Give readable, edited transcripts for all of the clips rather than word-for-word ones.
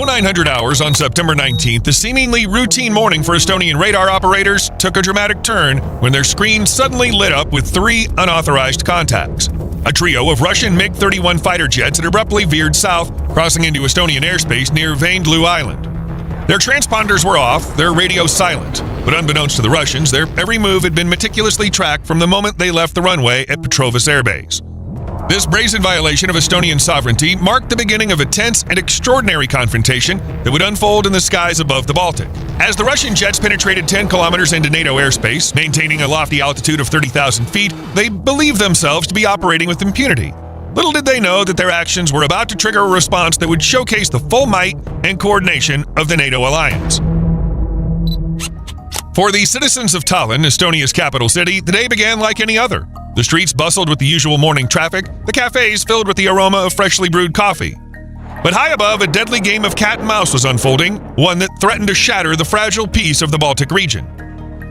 0900 hours on September 19th, the seemingly routine morning for Estonian radar operators took a dramatic turn when their screens suddenly lit up with 3 unauthorized contacts. A trio of Russian MiG-31 fighter jets had abruptly veered south, crossing into Estonian airspace near Vaindloo Island. Their transponders were off, their radios silent, but unbeknownst to the Russians, their every move had been meticulously tracked from the moment they left the runway at Petrovos airbase. This brazen violation of Estonian sovereignty marked the beginning of a tense and extraordinary confrontation that would unfold in the skies above the Baltic. As the Russian jets penetrated 10 kilometers into NATO airspace, maintaining a lofty altitude of 30,000 feet, they believed themselves to be operating with impunity. Little did they know that their actions were about to trigger a response that would showcase the full might and coordination of the NATO alliance. For the citizens of Tallinn, Estonia's capital city, the day began like any other. The streets bustled with the usual morning traffic, the cafes filled with the aroma of freshly brewed coffee. But high above, a deadly game of cat and mouse was unfolding, one that threatened to shatter the fragile peace of the Baltic region.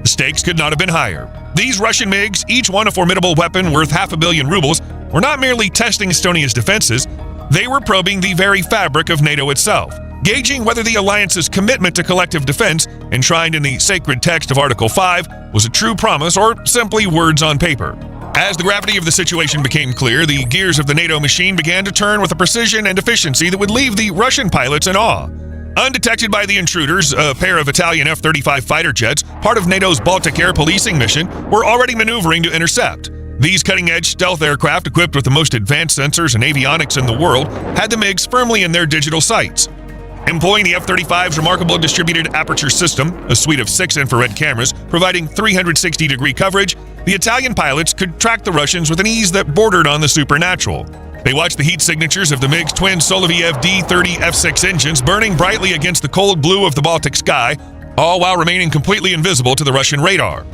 The stakes could not have been higher. These Russian MiGs, each one a formidable weapon worth 500 million rubles, were not merely testing Estonia's defenses, they were probing the very fabric of NATO itself, gauging whether the alliance's commitment to collective defense, enshrined in the sacred text of Article 5, was a true promise or simply words on paper. As the gravity of the situation became clear, the gears of the NATO machine began to turn with a precision and efficiency that would leave the Russian pilots in awe. Undetected by the intruders, a pair of Italian F-35 fighter jets, part of NATO's Baltic air policing mission, were already maneuvering to intercept. These cutting-edge stealth aircraft, equipped with the most advanced sensors and avionics in the world, had the MiGs firmly in their digital sights. Employing the F-35's remarkable distributed aperture system, a suite of 6 infrared cameras providing 360-degree coverage, the Italian pilots could track the Russians with an ease that bordered on the supernatural. They watched the heat signatures of the MiG's twin Soloviev D-30 F-6 engines burning brightly against the cold blue of the Baltic sky, all while remaining completely invisible to the Russian radar.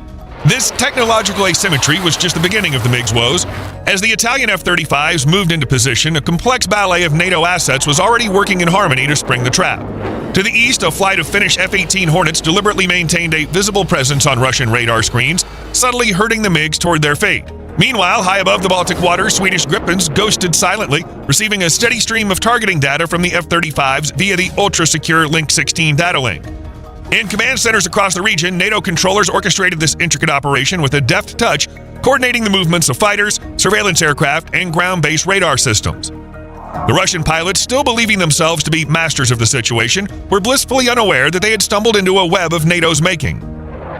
This technological asymmetry was just the beginning of the MiG's woes. As the Italian F-35s moved into position, a complex ballet of NATO assets was already working in harmony to spring the trap. To the east, a flight of Finnish F-18 Hornets deliberately maintained a visible presence on Russian radar screens, subtly herding the MiGs toward their fate. Meanwhile, high above the Baltic waters, Swedish Gripens ghosted silently, receiving a steady stream of targeting data from the F-35s via the ultra-secure Link 16 data link. In command centers across the region, NATO controllers orchestrated this intricate operation with a deft touch, coordinating the movements of fighters, surveillance aircraft, and ground-based radar systems. The Russian pilots, still believing themselves to be masters of the situation, were blissfully unaware that they had stumbled into a web of NATO's making.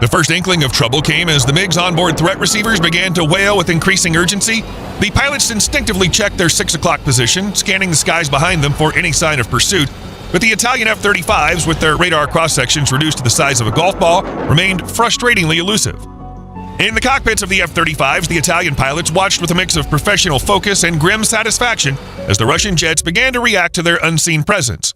The first inkling of trouble came as the MiG's onboard threat receivers began to wail with increasing urgency. The pilots instinctively checked their 6 o'clock position, scanning the skies behind them for any sign of pursuit. But the Italian F-35s, with their radar cross-sections reduced to the size of a golf ball, remained frustratingly elusive. In the cockpits of the F-35s, the Italian pilots watched with a mix of professional focus and grim satisfaction as the Russian jets began to react to their unseen presence.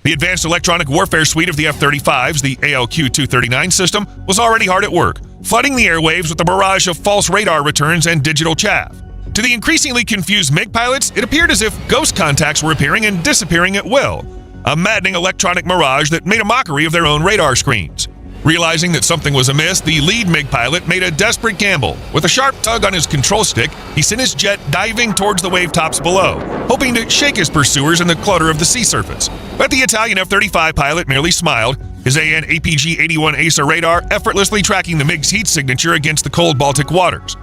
The advanced electronic warfare suite of the F-35s, the ALQ-239 system, was already hard at work, flooding the airwaves with a barrage of false radar returns and digital chaff. To the increasingly confused MiG pilots, it appeared as if ghost contacts were appearing and disappearing at will, a maddening electronic mirage that made a mockery of their own radar screens. Realizing that something was amiss, the lead MiG pilot made a desperate gamble. With a sharp tug on his control stick, he sent his jet diving towards the wave tops below, hoping to shake his pursuers in the clutter of the sea surface. But the Italian F-35 pilot merely smiled, his AN APG-81 ACER radar effortlessly tracking the MiG's heat signature against the cold Baltic waters.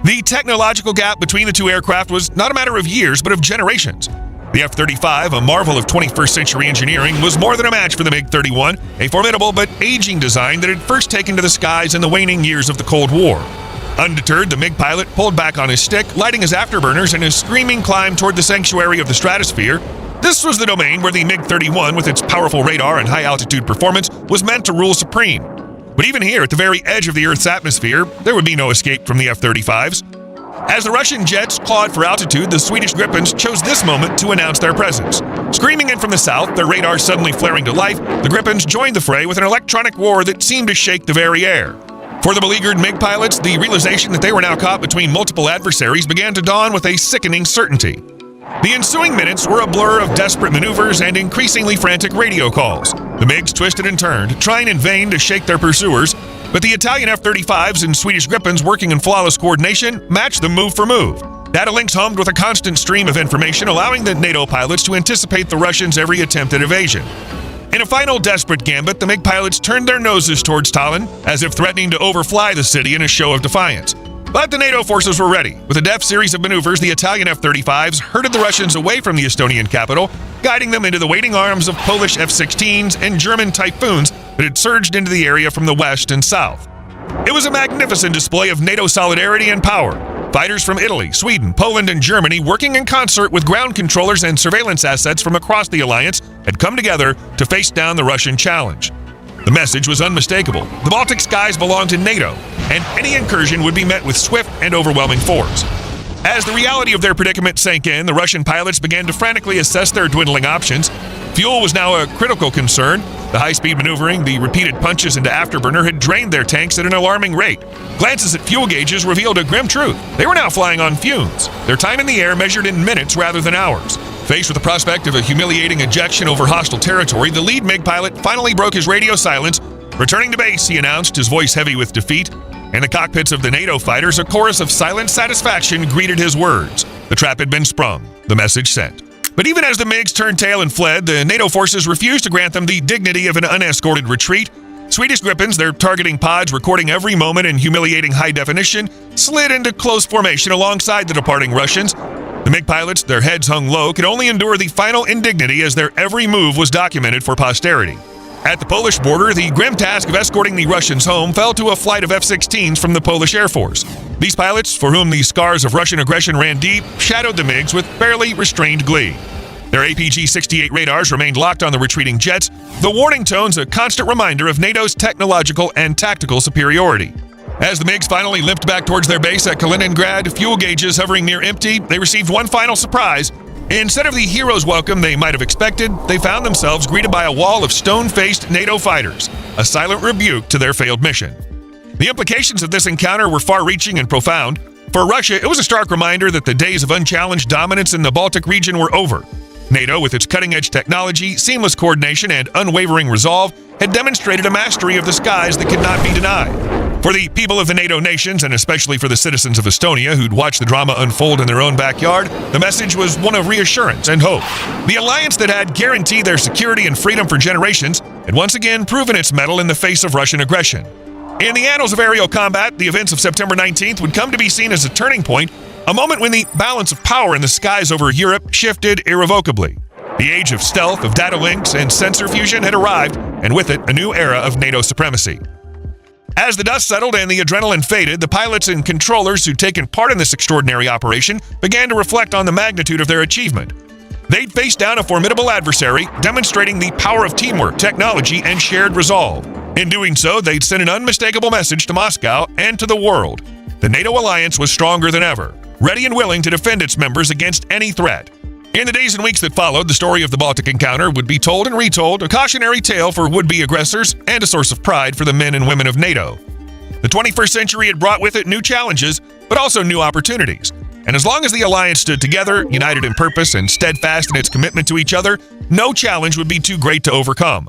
The technological gap between the two aircraft was not a matter of years, but of generations. The F-35, a marvel of 21st century engineering, was more than a match for the MiG-31, a formidable but aging design that had first taken to the skies in the waning years of the Cold War. Undeterred, the MiG pilot pulled back on his stick, lighting his afterburners and his screaming climb toward the sanctuary of the stratosphere. This was the domain where the MiG-31, with its powerful radar and high-altitude performance, was meant to rule supreme. But even here, at the very edge of the Earth's atmosphere, there would be no escape from the F-35s. As the Russian jets clawed for altitude, the Swedish Gripens chose this moment to announce their presence. Screaming in from the south, their radar suddenly flaring to life, the Gripens joined the fray with an electronic war that seemed to shake the very air. For the beleaguered MiG pilots, the realization that they were now caught between multiple adversaries began to dawn with a sickening certainty. The ensuing minutes were a blur of desperate maneuvers and increasingly frantic radio calls. The MiGs twisted and turned, trying in vain to shake their pursuers, but the Italian F-35s and Swedish Gripens, working in flawless coordination, matched them move for move. Data links hummed with a constant stream of information, allowing the NATO pilots to anticipate the Russians' every attempt at evasion. In a final desperate gambit, the MiG pilots turned their noses towards Tallinn, as if threatening to overfly the city in a show of defiance. But the NATO forces were ready. With a deft series of maneuvers, the Italian F-35s herded the Russians away from the Estonian capital, guiding them into the waiting arms of Polish F-16s and German Typhoons that had surged into the area from the west and south. It was a magnificent display of NATO solidarity and power. Fighters from Italy, Sweden, Poland, and Germany, working in concert with ground controllers and surveillance assets from across the alliance, had come together to face down the Russian challenge. The message was unmistakable. The Baltic skies belonged to NATO, and any incursion would be met with swift and overwhelming force. As the reality of their predicament sank in, the Russian pilots began to frantically assess their dwindling options. Fuel was now a critical concern. The high-speed maneuvering, the repeated punches into afterburner had drained their tanks at an alarming rate. Glances at fuel gauges revealed a grim truth. They were now flying on fumes. Their time in the air measured in minutes rather than hours. Faced with the prospect of a humiliating ejection over hostile territory, the lead MiG pilot finally broke his radio silence. Returning to base, he announced, his voice heavy with defeat. In the cockpits of the NATO fighters, a chorus of silent satisfaction greeted his words. The trap had been sprung, the message sent. But even as the MiGs turned tail and fled, the NATO forces refused to grant them the dignity of an unescorted retreat. Swedish Gripens, their targeting pods recording every moment in humiliating high definition, slid into close formation alongside the departing Russians. The MiG pilots, their heads hung low, could only endure the final indignity as their every move was documented for posterity. At the Polish border, the grim task of escorting the Russians home fell to a flight of F-16s from the Polish Air Force. These pilots, for whom the scars of Russian aggression ran deep, shadowed the MiGs with barely restrained glee. Their APG-68 radars remained locked on the retreating jets, the warning tones a constant reminder of NATO's technological and tactical superiority. As the MiGs finally limped back towards their base at Kaliningrad, fuel gauges hovering near empty, they received one final surprise. Instead of the hero's welcome they might have expected, they found themselves greeted by a wall of stone-faced NATO fighters, a silent rebuke to their failed mission. The implications of this encounter were far-reaching and profound. For Russia, it was a stark reminder that the days of unchallenged dominance in the Baltic region were over. NATO, with its cutting-edge technology, seamless coordination, and unwavering resolve, had demonstrated a mastery of the skies that could not be denied. For the people of the NATO nations, and especially for the citizens of Estonia who'd watched the drama unfold in their own backyard, the message was one of reassurance and hope. The alliance that had guaranteed their security and freedom for generations had once again proven its mettle in the face of Russian aggression. In the annals of aerial combat, the events of September 19th would come to be seen as a turning point, a moment when the balance of power in the skies over Europe shifted irrevocably. The age of stealth, of data links, and sensor fusion had arrived, and with it, a new era of NATO supremacy. As the dust settled and the adrenaline faded, the pilots and controllers who'd taken part in this extraordinary operation began to reflect on the magnitude of their achievement. They'd faced down a formidable adversary, demonstrating the power of teamwork, technology, and shared resolve. In doing so, they'd sent an unmistakable message to Moscow and to the world. The NATO alliance was stronger than ever, ready and willing to defend its members against any threat. In the days and weeks that followed, the story of the Baltic encounter would be told and retold, a cautionary tale for would-be aggressors and a source of pride for the men and women of NATO. The 21st century had brought with it new challenges, but also new opportunities. And as long as the alliance stood together, united in purpose and steadfast in its commitment to each other, no challenge would be too great to overcome.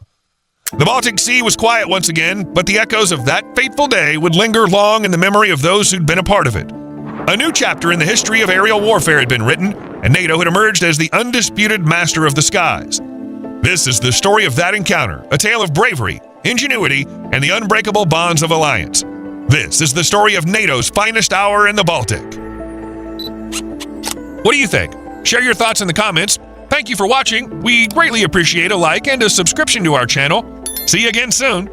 The Baltic Sea was quiet once again, but the echoes of that fateful day would linger long in the memory of those who'd been a part of it. A new chapter in the history of aerial warfare had been written, and NATO had emerged as the undisputed master of the skies. This is the story of that encounter, a tale of bravery, ingenuity, and the unbreakable bonds of alliance. This is the story of NATO's finest hour in the Baltic. What do you think? Share your thoughts in the comments. Thank you for watching. We greatly appreciate a like and a subscription to our channel. See you again soon.